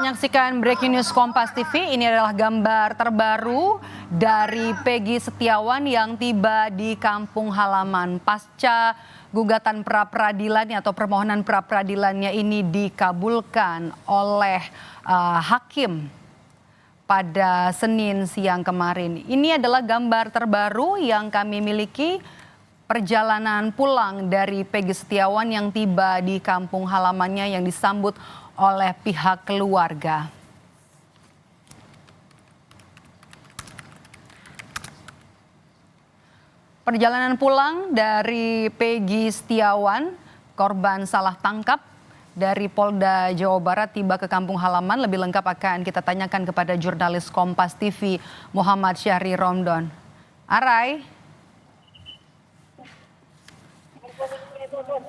Menyaksikan Breaking News Kompas TV, ini adalah gambar terbaru dari Peggy Setiawan yang tiba di kampung halaman pasca gugatan pra-peradilannya atau permohonan pra-peradilannya ini dikabulkan oleh hakim pada Senin siang kemarin. Ini adalah gambar terbaru yang kami miliki, perjalanan pulang dari Peggy Setiawan yang tiba di kampung halamannya yang disambut oleh pihak keluarga. Perjalanan pulang dari Peggy Setiawan, korban salah tangkap dari Polda Jawa Barat tiba ke kampung halaman. Lebih lengkap akan kita tanyakan kepada jurnalis Kompas TV Muhammad Syahri Romdon.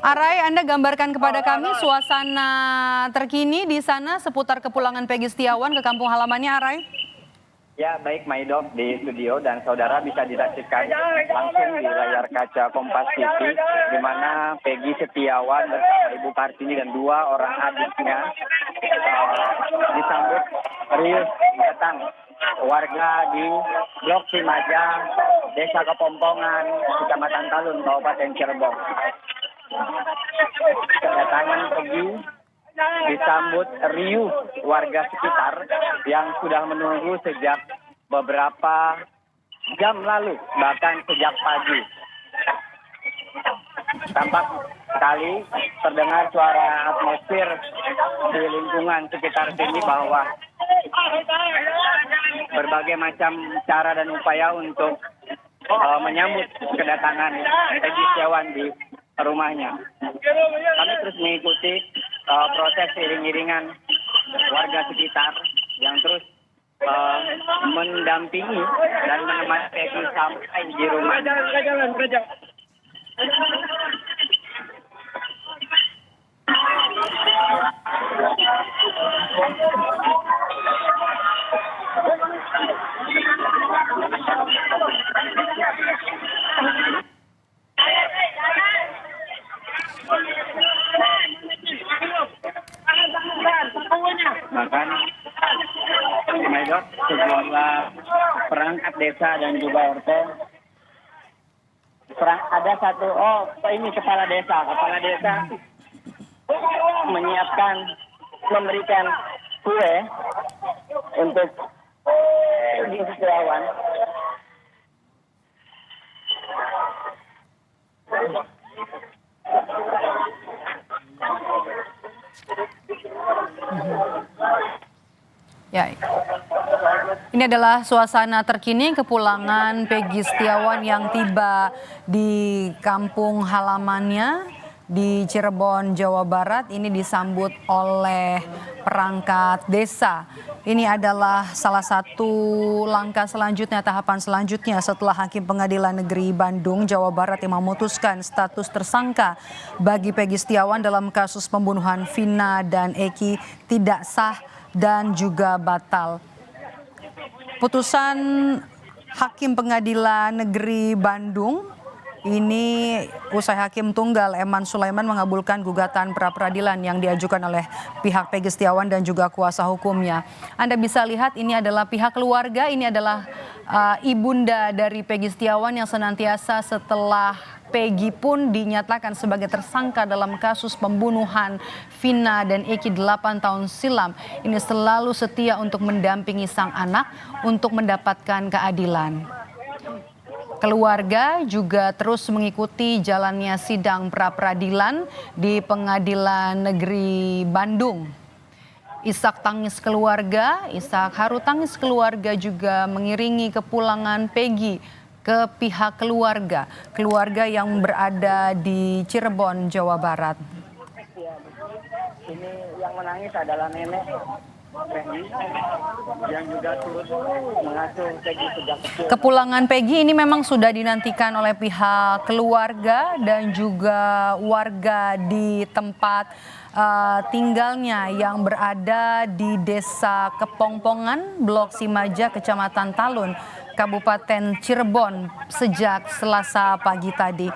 Arai, Anda gambarkan kepada kami suasana terkini di sana seputar kepulangan Peggy Setiawan ke kampung halamannya, Arai. Ya, baik Maido di studio dan saudara bisa disaksikan langsung di layar kaca Kompas TV di mana Peggy Setiawan bersama Ibu Kartini dan dua orang adiknya disambut riuh datang warga di Blok Cimaja, Desa Kepompongan, Kecamatan Talun, Kabupaten Cirebon. Kedatangan Peggy disambut riuh warga sekitar yang sudah menunggu sejak beberapa jam lalu, bahkan sejak pagi. Tampak sekali terdengar suara atmosfer di lingkungan sekitar sini bahwa berbagai macam cara dan upaya untuk menyambut kedatangan Peggy Setiawan di rumahnya. Kami terus mengikuti proses iring-iringan warga sekitar yang terus mendampingi dan menemani Peggy sampai di rumah. Bahkan sejumlah perangkat desa dan juga RT ada satu, ini kepala desa menyiapkan, memberikan kue untuk Peggy Setiawan. Ya, ini adalah suasana terkini kepulangan Peggy Setiawan yang tiba di kampung halamannya di Cirebon, Jawa Barat. Ini disambut oleh perangkat desa. Ini adalah salah satu langkah selanjutnya, tahapan selanjutnya setelah Hakim Pengadilan Negeri Bandung, Jawa Barat yang memutuskan status tersangka bagi Peggy Setiawan dalam kasus pembunuhan Vina dan Eki tidak sah dan juga batal. Putusan Hakim Pengadilan Negeri Bandung ini usai Hakim Tunggal Eman Sulaiman mengabulkan gugatan pra-peradilan yang diajukan oleh pihak Peggy Setiawan dan juga kuasa hukumnya. Anda bisa lihat ini adalah pihak keluarga, ini adalah ibunda dari Peggy Setiawan yang senantiasa setelah Peggy pun dinyatakan sebagai tersangka dalam kasus pembunuhan Vina dan Eki 8 tahun silam. Ini selalu setia untuk mendampingi sang anak untuk mendapatkan keadilan. Keluarga juga terus mengikuti jalannya sidang pra-peradilan di Pengadilan Negeri Bandung. Isak tangis keluarga, isak haru tangis keluarga juga mengiringi kepulangan Peggy ke pihak keluarga yang berada di Cirebon, Jawa Barat. Ini yang menangis adalah nenek Peggy yang juga turut mengasuh Peggy sejak kecil. Kepulangan Peggy ini memang sudah dinantikan oleh pihak keluarga dan juga warga di tempat tinggalnya yang berada di Desa Kepompongan, Blok Cimaja, Kecamatan Talun, Kabupaten Cirebon sejak Selasa pagi tadi.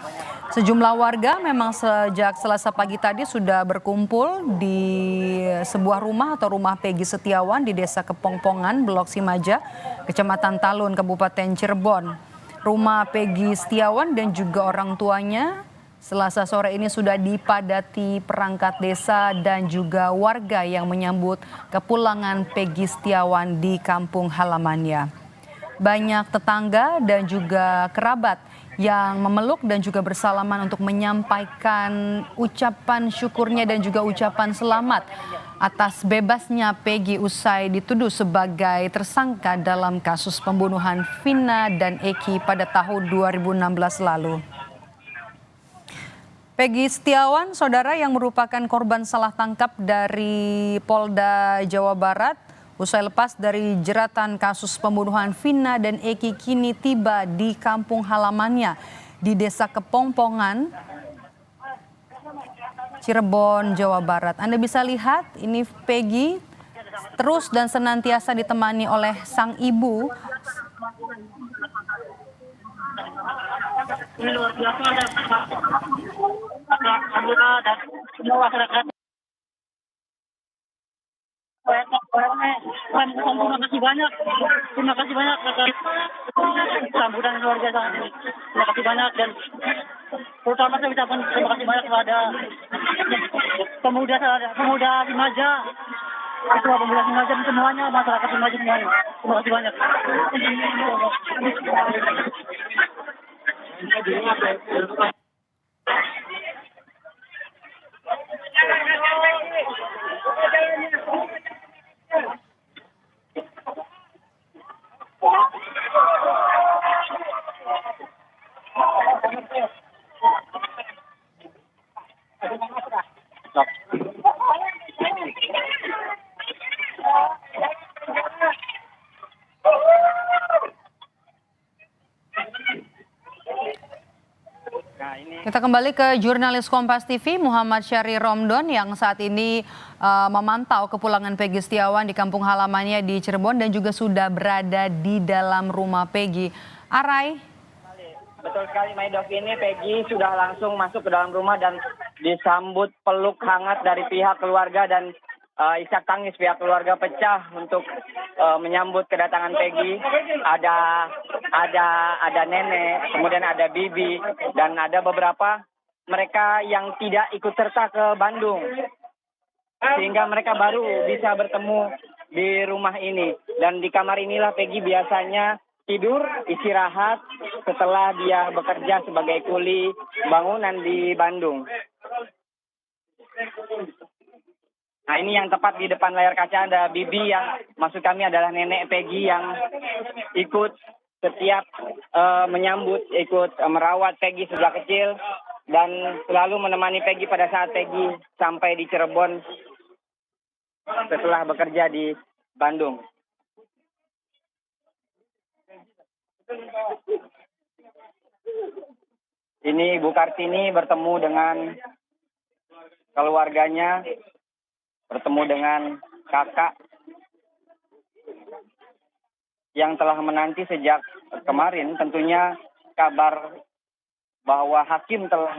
Sejumlah warga memang sejak Selasa pagi tadi sudah berkumpul di sebuah rumah atau rumah Peggy Setiawan di Desa Kepongpongan, Blok Simaja, Kecamatan Talun, Kabupaten Cirebon. Rumah Peggy Setiawan dan juga orang tuanya Selasa sore ini sudah dipadati perangkat desa dan juga warga yang menyambut kepulangan Peggy Setiawan di kampung halamannya. Banyak tetangga dan juga kerabat yang memeluk dan juga bersalaman untuk menyampaikan ucapan syukurnya dan juga ucapan selamat atas bebasnya Peggy usai dituduh sebagai tersangka dalam kasus pembunuhan Vina dan Eki pada tahun 2016 lalu. Peggy Setiawan, saudara yang merupakan korban salah tangkap dari Polda Jawa Barat, usai lepas dari jeratan kasus pembunuhan Vina dan Eki kini tiba di kampung halamannya di Desa Kepongpongan, Cirebon, Jawa Barat. Anda bisa lihat ini Peggy terus dan senantiasa ditemani oleh sang ibu. Ini luar biasa dan anggota dan semua masyarakat. Terima kasih banyak. Terima kasih banyak atas sambutan luar biasa. Terima kasih banyak dan terutama saya ucapkan terima kasih banyak kepada pemuda Simaja, ketua pemuda Simaja dan semuanya, masyarakat Simaja semuanya. Terima kasih banyak. Kita kembali ke jurnalis Kompas TV Muhammad Syahri Romdon yang saat ini memantau kepulangan Peggy Setiawan di kampung halamannya di Cirebon dan juga sudah berada di dalam rumah Peggy. Arai. Betul sekali Maidov, ini Peggy sudah langsung masuk ke dalam rumah dan disambut peluk hangat dari pihak keluarga dan isak tangis pihak keluarga pecah untuk menyambut kedatangan Peggy. Ada nenek, kemudian ada bibi dan ada beberapa mereka yang tidak ikut serta ke Bandung sehingga mereka baru bisa bertemu di rumah ini. Dan di kamar inilah Peggy biasanya tidur, istirahat setelah dia bekerja sebagai kuli bangunan di Bandung. Nah, ini yang tepat di depan layar kaca ada Bibi yang maksud kami adalah nenek Peggy yang ikut setiap menyambut, ikut merawat Peggy sejak kecil dan selalu menemani Peggy pada saat Peggy sampai di Cirebon setelah bekerja di Bandung. Ini Bu Kartini bertemu dengan keluarganya, bertemu dengan kakak yang telah menanti sejak kemarin. Tentunya kabar bahwa hakim telah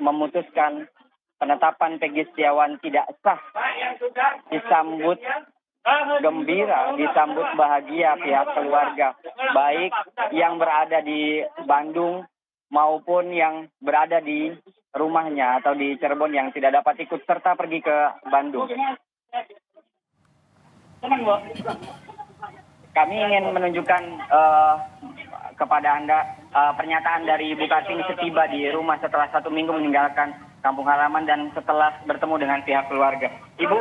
memutuskan penetapan Peggy Setiawan tidak sah disambut gembira, disambut bahagia pihak keluarga, baik yang berada di Bandung maupun yang berada di rumahnya atau di Cirebon yang tidak dapat ikut serta pergi ke Bandung. Kami ingin menunjukkan kepada Anda pernyataan dari Ibu Kartini setiba di rumah setelah 1 minggu meninggalkan kampung halaman dan setelah bertemu dengan pihak keluarga. Ibu,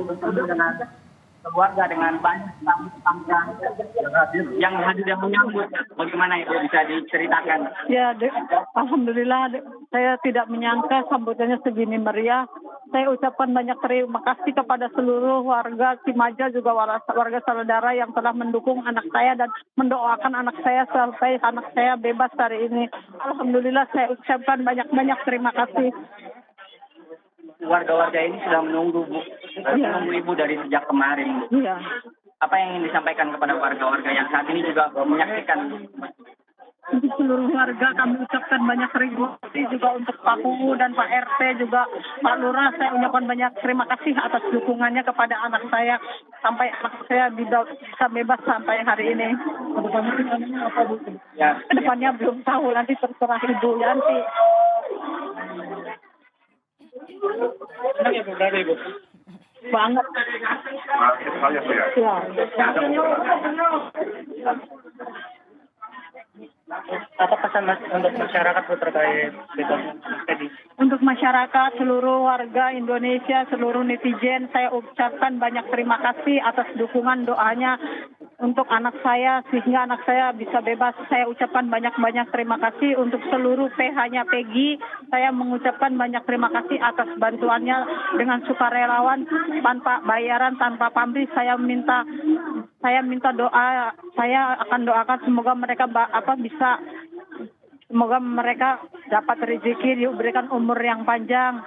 bertemu dengan keluarga dengan banyak yang hadir dan menyambut. Bagaimana Ibu bisa diceritakan? Ya, alhamdulillah saya tidak menyangka sambutannya segini meriah. Saya ucapkan banyak terima kasih kepada seluruh warga Simaja juga warga saudara yang telah mendukung anak saya dan mendoakan anak saya sampai anak saya bebas hari ini. Alhamdulillah saya ucapkan banyak-banyak terima kasih. Warga-warga ini sudah menunggu Bu, menunggu Ibu dari sejak kemarin Bu. Iya. Apa yang ingin disampaikan kepada warga-warga yang saat ini juga menyaksikan? Untuk seluruh warga kami ucapkan banyak terima kasih juga untuk Pak Kubu dan Pak RT juga Pak Lurah. Saya ucapkan banyak terima kasih atas dukungannya kepada anak saya sampai anak saya bisa bebas sampai hari ini. Apa Bu? Ya, Kedepannya belum tahu, nanti terserah Ibu Yanti. Senang ya Bu, berada Ibu. Banget. Ya. Apa pesan Mas untuk masyarakat Bu terkait bebas tadi? Untuk masyarakat, seluruh warga Indonesia, seluruh netizen, saya ucapkan banyak terima kasih atas dukungan doanya untuk anak saya, sehingga anak saya bisa bebas. Saya ucapkan banyak-banyak terima kasih untuk seluruh PH-nya Peggy. Saya mengucapkan banyak terima kasih atas bantuannya dengan sukarelawan, tanpa bayaran, tanpa pamrih. Saya minta doa, saya akan doakan semoga mereka semoga mereka dapat rezeki, diberikan umur yang panjang.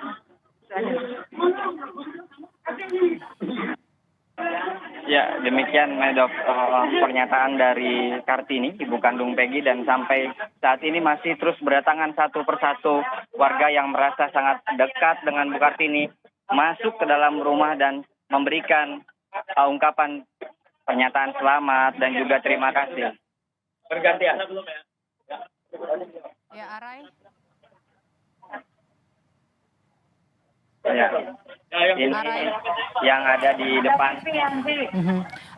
ya demikian Medok pernyataan dari Kartini, ibu kandung Peggy, dan sampai saat ini masih terus berdatangan satu persatu warga yang merasa sangat dekat dengan Bu Kartini masuk ke dalam rumah dan memberikan ungkapan pernyataan selamat dan juga terima kasih. Bergantian. Ya, Arai. Ya. Ini yang ada di depan.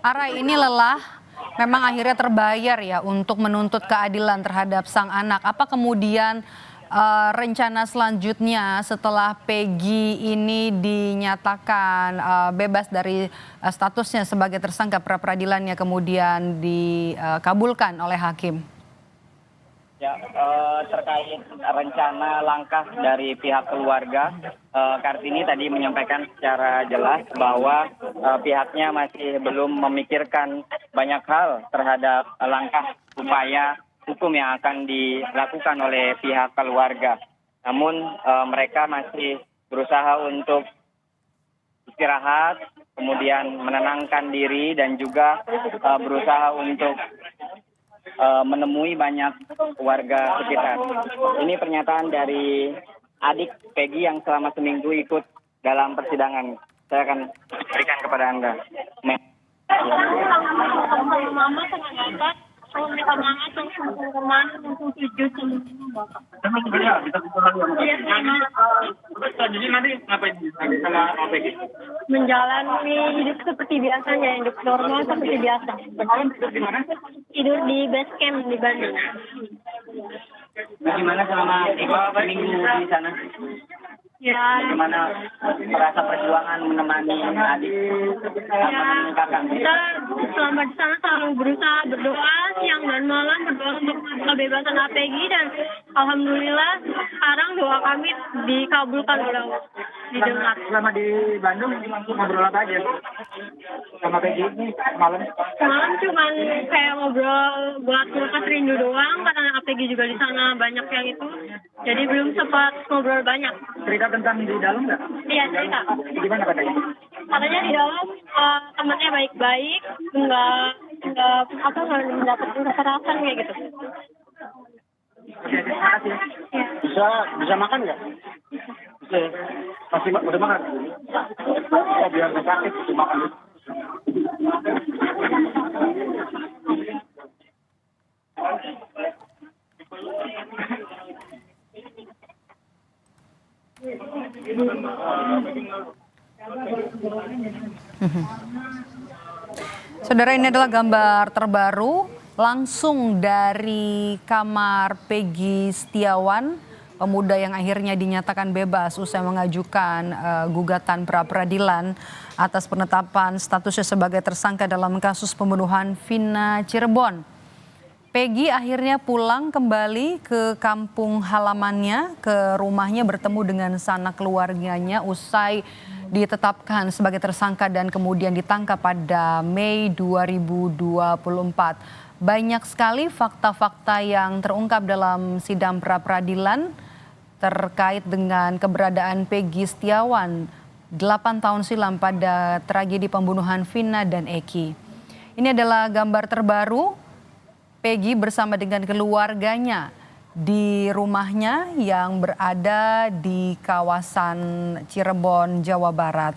Arai, ini lelah memang akhirnya terbayar ya untuk menuntut keadilan terhadap sang anak. Apa kemudian rencana selanjutnya setelah Peggy ini dinyatakan bebas dari statusnya sebagai tersangka, pra-peradilannya kemudian dikabulkan oleh hakim? Ya, terkait rencana langkah dari pihak keluarga, Kartini tadi menyampaikan secara jelas bahwa pihaknya masih belum memikirkan banyak hal terhadap langkah upaya hukum yang akan dilakukan oleh pihak keluarga. Namun mereka masih berusaha untuk istirahat, kemudian menenangkan diri dan juga berusaha untuk menemui banyak warga sekitar. Ini pernyataan dari adik Peggy yang selama seminggu ikut dalam persidangan. Saya akan berikan kepada Anda. Mama semangat, semangat teman-teman untuk sujud semua. Jadi nanti ngapain sama Peggy? Menjalani hidup seperti biasanya, hidup normal seperti biasa. Semalam tidur di mana? Tidur di base camp di Bandung. Bagaimana selama seminggu di sana? Ya, Bagaimana merasa perjuangan menemani adik? Menemani kakak? kita selama di sana selalu berusaha berdoa siang dan malam, berdoa untuk kebebasan Peggy, dan alhamdulillah sekarang doa kami dikabulkan oleh Allah, didengar. Selama di Bandung ngobrol apa aja sama Peggy ini malam? Semalam cuman kayak ngobrol buat ngelepas rindu doang, karena Peggy juga di sana banyak yang itu, jadi belum sempat ngobrol banyak. Cerita tentang di dalam nggak? Iya, cerita. Gimana katanya? Katanya di dalam temannya baik-baik, nggak mendapatkan kekerasan kayak gitu. Oke, terima kasih. Ya. Bisa makan nggak? Bisa. Masih udah makan? Oh, biar nggak sakit, makan. Saudara, ini adalah gambar terbaru langsung dari kamar Peggy Setiawan, pemuda yang akhirnya dinyatakan bebas usai mengajukan gugatan pra-peradilan atas penetapan statusnya sebagai tersangka dalam kasus pembunuhan Vina Cirebon. Peggy akhirnya pulang kembali ke kampung halamannya, ke rumahnya, bertemu dengan sanak keluarganya usai ditetapkan sebagai tersangka dan kemudian ditangkap pada Mei 2024. Banyak sekali fakta-fakta yang terungkap dalam sidang pra-peradilan terkait dengan keberadaan Peggy Setiawan 8 tahun silam pada tragedi pembunuhan Vina dan Eki. Ini adalah gambar terbaru Peggy bersama dengan keluarganya di rumahnya yang berada di kawasan Cirebon, Jawa Barat.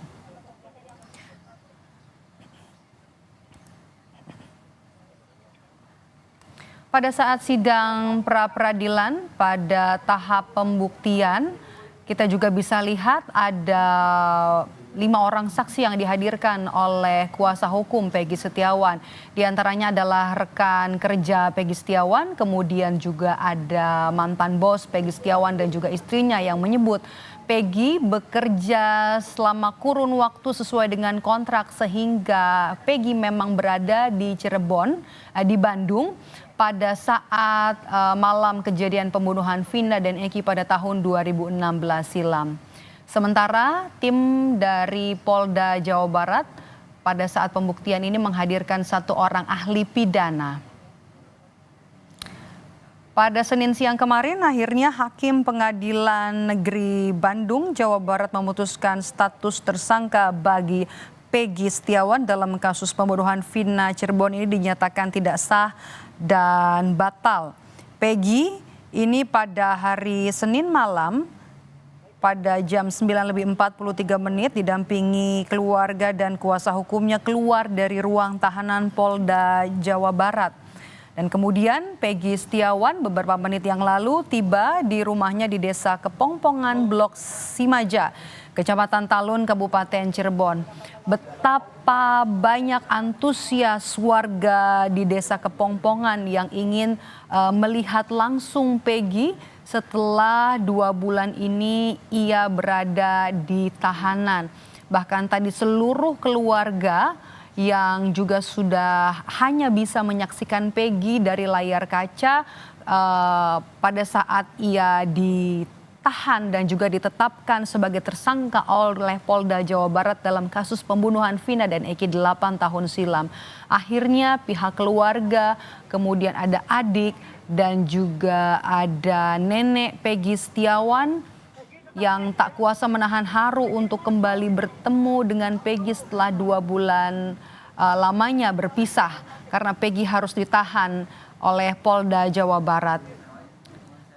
Pada saat sidang pra-peradilan pada tahap pembuktian, kita juga bisa lihat ada 5 orang saksi yang dihadirkan oleh kuasa hukum Peggy Setiawan. Di antaranya adalah rekan kerja Peggy Setiawan, kemudian juga ada mantan bos Peggy Setiawan dan juga istrinya yang menyebut Peggy bekerja selama kurun waktu sesuai dengan kontrak sehingga Peggy memang berada di Cirebon, di Bandung pada saat malam kejadian pembunuhan Vina dan Eki pada tahun 2016 silam. Sementara tim dari Polda Jawa Barat pada saat pembuktian ini menghadirkan 1 orang ahli pidana. Pada Senin siang kemarin akhirnya Hakim Pengadilan Negeri Bandung, Jawa Barat memutuskan status tersangka bagi Peggy Setiawan dalam kasus pembunuhan Vina Cirebon ini dinyatakan tidak sah dan batal. Peggy ini pada hari Senin malam pada jam 9:43 didampingi keluarga dan kuasa hukumnya keluar dari ruang tahanan Polda Jawa Barat. Dan kemudian Peggy Setiawan beberapa menit yang lalu tiba di rumahnya di Desa Kepongpongan, Blok Simaja, Kecamatan Talun, Kabupaten Cirebon. Betapa banyak antusias warga di Desa Kepongpongan yang ingin melihat langsung Peggy setelah 2 bulan ini ia berada di tahanan. Bahkan tadi seluruh keluarga yang juga sudah hanya bisa menyaksikan Peggy dari layar kaca pada saat ia ditahan dan juga ditetapkan sebagai tersangka oleh Polda Jawa Barat dalam kasus pembunuhan Vina dan Eki 8 tahun silam. Akhirnya pihak keluarga, kemudian ada adik dan juga ada nenek Peggy Setiawan yang tak kuasa menahan haru untuk kembali bertemu dengan Peggy setelah 2 bulan lamanya berpisah karena Peggy harus ditahan oleh Polda Jawa Barat.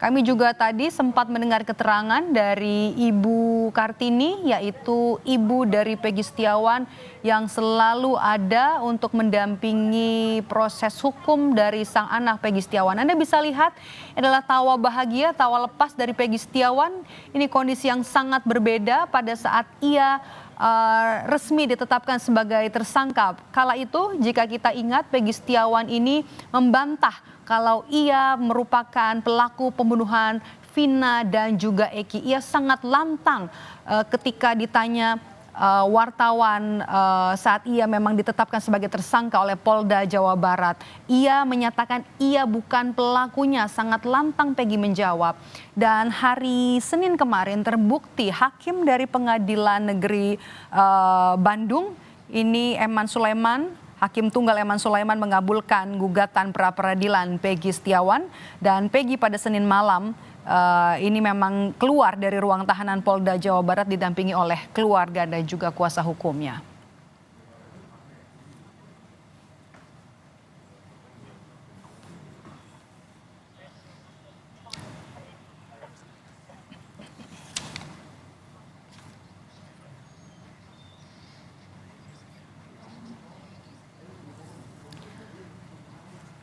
Kami juga tadi sempat mendengar keterangan dari Ibu Kartini, yaitu ibu dari Peggy Setiawan yang selalu ada untuk mendampingi proses hukum dari sang anak Peggy Setiawan. Anda bisa lihat adalah tawa bahagia, tawa lepas dari Peggy Setiawan. Ini kondisi yang sangat berbeda pada saat ia resmi ditetapkan sebagai tersangka. Kala itu jika kita ingat Peggy Setiawan ini membantah kalau ia merupakan pelaku pembunuhan Vina dan juga Eki. Ia sangat lantang ketika ditanya wartawan saat ia memang ditetapkan sebagai tersangka oleh Polda Jawa Barat. Ia menyatakan ia bukan pelakunya, sangat lantang Peggy menjawab. Dan hari Senin kemarin terbukti Hakim dari Pengadilan Negeri Bandung ini Hakim Tunggal Eman Sulaiman mengabulkan gugatan pra-peradilan Peggy Setiawan dan Peggy pada Senin malam ini memang keluar dari ruang tahanan Polda Jawa Barat didampingi oleh keluarga dan juga kuasa hukumnya.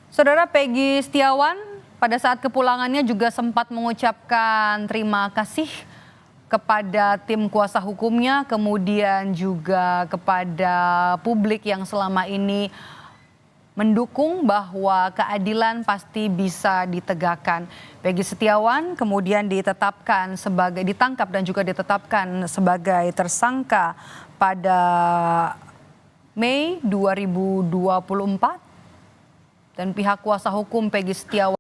Saudara, Peggy Setiawan pada saat kepulangannya juga sempat mengucapkan terima kasih kepada tim kuasa hukumnya, kemudian juga kepada publik yang selama ini mendukung bahwa keadilan pasti bisa ditegakkan. Peggy Setiawan kemudian ditangkap dan juga ditetapkan sebagai tersangka pada Mei 2024. Dan pihak kuasa hukum Peggy Setiawan